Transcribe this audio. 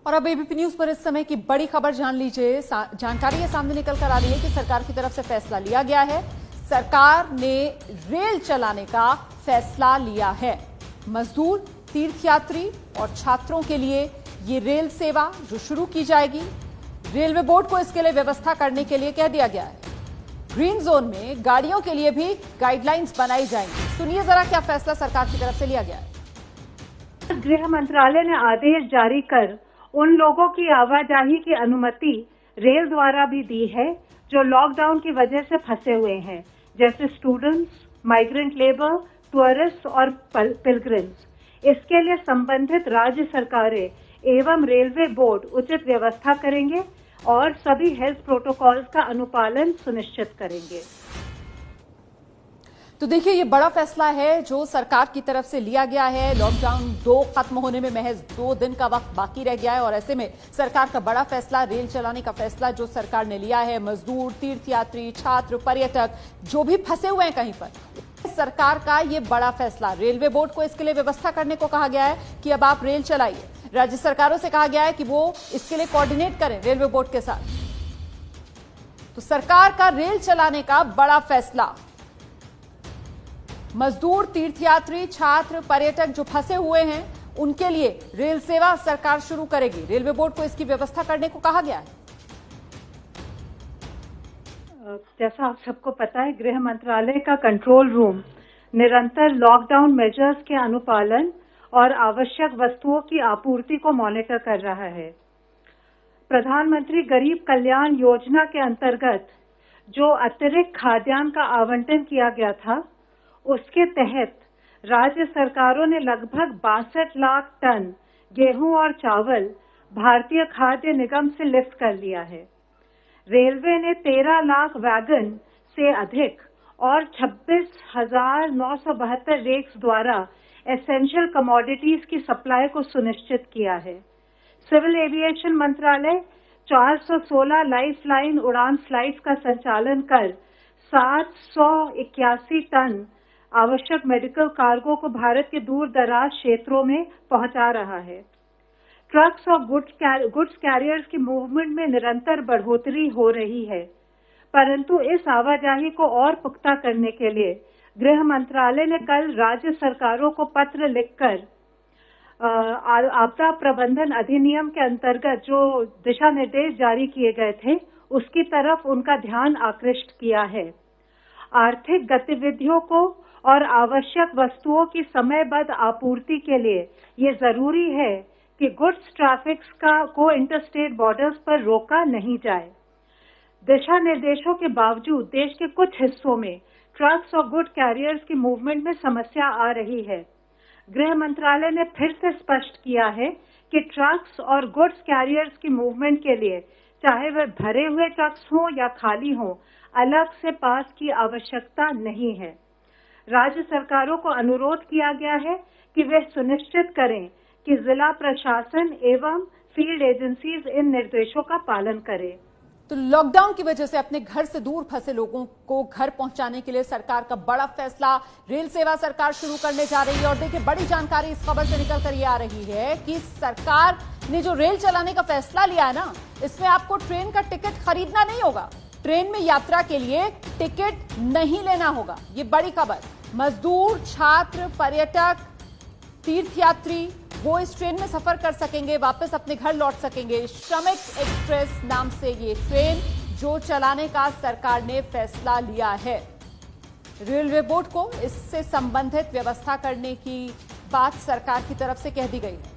और अब ABP news पर इस समय की बड़ी खबर जान लीजिए। जानकारी ये सामने निकल कर आ रही है कि सरकार की तरफ से फैसला लिया गया है। सरकार ने रेल चलाने का फैसला लिया है। मजदूर, तीर्थयात्री और छात्रों के लिए ये रेल सेवा जो शुरू की जाएगी, रेलवे बोर्ड को इसके लिए व्यवस्था करने के लिए कह दिया गया है। ग्रीन जोन में गाड़ियों के लिए भी गाइडलाइंस बनाई जाएंगी। सुनिए जरा क्या फैसला सरकार की तरफ से लिया गया है। गृह मंत्रालय ने आदेश जारी कर उन लोगों की आवाजाही की अनुमति रेल द्वारा भी दी है जो लॉकडाउन की वजह से फंसे हुए हैं, जैसे स्टूडेंट्स, माइग्रेंट लेबर, टूरिस्ट और पिलग्रिम्स। इसके लिए संबंधित राज्य सरकारें एवं रेलवे बोर्ड उचित व्यवस्था करेंगे और सभी हेल्थ प्रोटोकॉल्स का अनुपालन सुनिश्चित करेंगे। तो देखिए, ये बड़ा फैसला है जो सरकार की तरफ से लिया गया है। लॉकडाउन 2 खत्म होने में महज 2 दिन का वक्त बाकी रह गया है और ऐसे में सरकार का बड़ा फैसला, रेल चलाने का फैसला जो सरकार ने लिया है, मजदूर, तीर्थयात्री, छात्र, पर्यटक जो भी फंसे हुए हैं कहीं पर, सरकार का ये बड़ा फैसला। रेलवे बोर्ड को इसके लिए व्यवस्था करने को कहा गया है कि अब आप रेल चलाइए। राज्य सरकारों से कहा गया है कि वो इसके लिए कोऑर्डिनेट करें रेलवे बोर्ड के साथ। तो सरकार का रेल चलाने का बड़ा फैसला। मजदूर, तीर्थयात्री, छात्र, पर्यटक जो फंसे हुए हैं उनके लिए रेल सेवा सरकार शुरू करेगी। रेलवे बोर्ड को इसकी व्यवस्था करने को कहा गया है। जैसा आप सबको पता है, गृह मंत्रालय का कंट्रोल रूम निरंतर लॉकडाउन मेजर्स के अनुपालन और आवश्यक वस्तुओं की आपूर्ति को मॉनिटर कर रहा है। प्रधानमंत्री गरीब कल्याण योजना के अंतर्गत जो अतिरिक्त खाद्यान्न का आवंटन किया गया था, उसके तहत राज्य सरकारों ने लगभग 62 लाख टन गेहूं और चावल भारतीय खाद्य निगम से लिफ्ट कर लिया है। रेलवे ने 13 लाख वैगन से अधिक और 26,972 रेक्स द्वारा एसेंशियल कमोडिटीज की सप्लाई को सुनिश्चित किया है। सिविल एविएशन मंत्रालय 416 लाइफलाइन उड़ान फ्लाइट्स का संचालन कर 781 टन आवश्यक मेडिकल कार्गो को भारत के दूर दराज क्षेत्रों में पहुंचा रहा है। ट्रक्स और गुड्स कैरियर्स की मूवमेंट में निरंतर बढ़ोतरी हो रही है, परंतु इस आवाजाही को और पुख्ता करने के लिए गृह मंत्रालय ने कल राज्य सरकारों को पत्र लिखकर आपदा प्रबंधन अधिनियम के अंतर्गत जो दिशा निर्देश जारी किए गए थे, उसकी तरफ उनका ध्यान आकृष्ट किया है। आर्थिक गतिविधियों को और आवश्यक वस्तुओं की समयबद्ध आपूर्ति के लिए ये जरूरी है कि गुड्स ट्रैफिक को इंटरस्टेट बॉर्डर्स पर रोका नहीं जाए। दिशा निर्देशों के बावजूद देश के कुछ हिस्सों में ट्रक्स और गुड कैरियर्स की मूवमेंट में समस्या आ रही है। गृह मंत्रालय ने फिर से स्पष्ट किया है कि ट्रक्स और गुड्स कैरियर्स की मूवमेंट के लिए, चाहे वे भरे हुए ट्रक्स हों या खाली हों, अलग से पास की आवश्यकता नहीं है। राज्य सरकारों को अनुरोध किया गया है कि वे सुनिश्चित करें कि जिला प्रशासन एवं फील्ड एजेंसीज इन निर्देशों का पालन करें। तो लॉकडाउन की वजह से अपने घर से दूर फंसे लोगों को घर पहुंचाने के लिए सरकार का बड़ा फैसला, रेल सेवा सरकार शुरू करने जा रही है। और देखिए, बड़ी जानकारी इस खबर से निकल कर ये आ रही है कि सरकार ने जो रेल चलाने का फैसला लिया है ना, इसमें आपको ट्रेन का टिकट खरीदना नहीं होगा। ट्रेन में यात्रा के लिए टिकट नहीं लेना होगा। ये बड़ी खबर। मजदूर, छात्र, पर्यटक, तीर्थयात्री वो इस ट्रेन में सफर कर सकेंगे, वापस अपने घर लौट सकेंगे। श्रमिक एक्सप्रेस नाम से ये ट्रेन जो चलाने का सरकार ने फैसला लिया है। रेलवे बोर्ड को इससे संबंधित व्यवस्था करने की बात सरकार की तरफ से कह दी गई है।